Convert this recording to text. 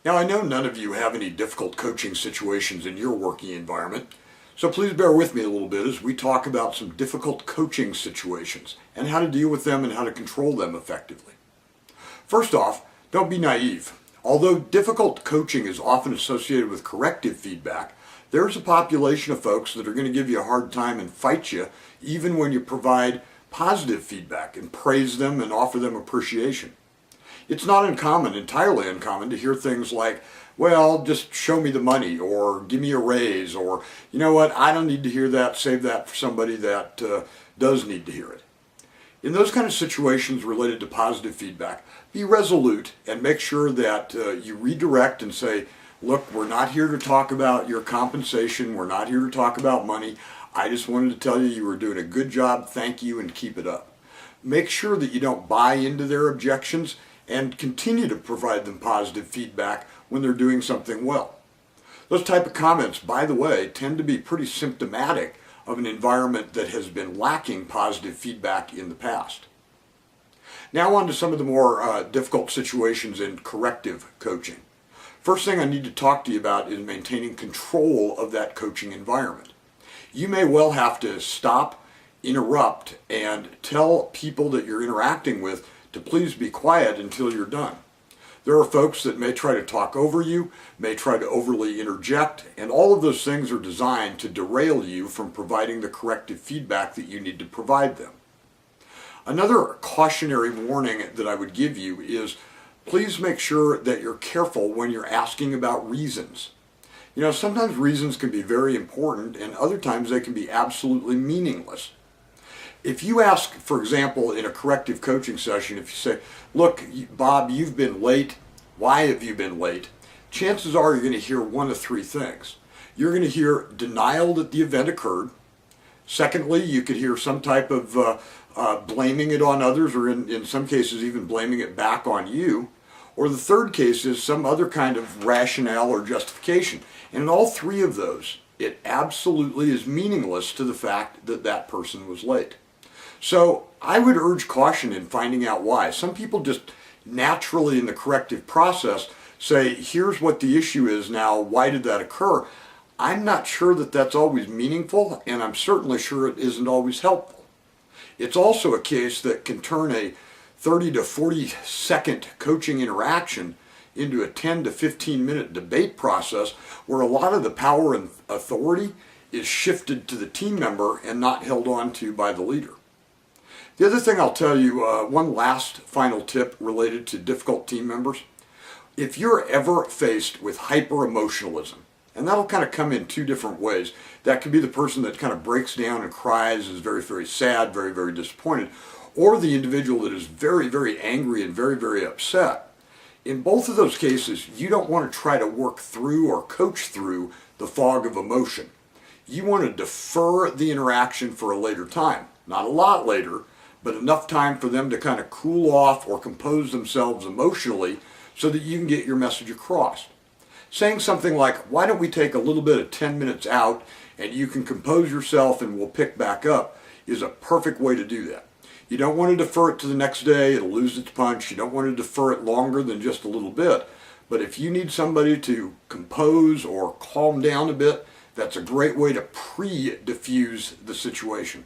Now, I know none of you have any difficult coaching situations in your working environment, so please bear with me a little bit as we talk about some difficult coaching situations and how to deal with them and how to control them effectively. First off, don't be naive. Although difficult coaching is often associated with corrective feedback, there's a population of folks that are going to give you a hard time and fight you even when you provide positive feedback and praise them and offer them appreciation. It's not uncommon, entirely uncommon, to hear things like, well, just show me the money, or give me a raise, or, you know what, I don't need to hear that, save that for somebody that does need to hear it. In those kind of situations related to positive feedback, be resolute and make sure that you redirect and say, look, we're not here to talk about your compensation, we're not here to talk about money, I just wanted to tell you you were doing a good job, thank you, and keep it up. Make sure that you don't buy into their objections and continue to provide them positive feedback when they're doing something well. Those type of comments, by the way, tend to be pretty symptomatic of an environment that has been lacking positive feedback in the past. Now on to some of the more difficult situations in corrective coaching. First thing I need to talk to you about is maintaining control of that coaching environment. You may well have to stop, interrupt, and tell people that you're interacting with to please be quiet until you're done. There are folks that may try to talk over you, may try to overly interject, and all of those things are designed to derail you from providing the corrective feedback that you need to provide them. Another cautionary warning that I would give you is please make sure that you're careful when you're asking about reasons. You know, sometimes reasons can be very important and other times they can be absolutely meaningless. If you ask, for example, in a corrective coaching session, if you say, look, Bob, you've been late. Why have you been late? Chances are you're going to hear one of three things. You're going to hear denial that the event occurred. Secondly, you could hear some type of blaming it on others, or in some cases even blaming it back on you. Or the third case is some other kind of rationale or justification. And in all three of those, it absolutely is meaningless to the fact that that person was late. So I would urge caution in finding out why. Some people just naturally in the corrective process say, here's what the issue is now, why did that occur? I'm not sure that that's always meaningful, and I'm certainly sure it isn't always helpful. It's also a case that can turn a 30 to 40 second coaching interaction into a 10 to 15 minute debate process where a lot of the power and authority is shifted to the team member and not held on to by the leader. The other thing I'll tell you, one last final tip related to difficult team members. If you're ever faced with hyper-emotionalism, and that'll kind of come in two different ways. That could be the person that kind of breaks down and cries, is very, very sad, very, very disappointed, or the individual that is very, very angry and very, very upset. In both of those cases, you don't want to try to work through or coach through the fog of emotion. You want to defer the interaction for a later time. Not a lot later, but enough time for them to kind of cool off or compose themselves emotionally so that you can get your message across. Saying something like, why don't we take a little bit of 10 minutes out and you can compose yourself and we'll pick back up, is a perfect way to do that. You don't want to defer it to the next day, it'll lose its punch. You don't want to defer it longer than just a little bit. But if you need somebody to compose or calm down a bit, that's a great way to pre-diffuse the situation.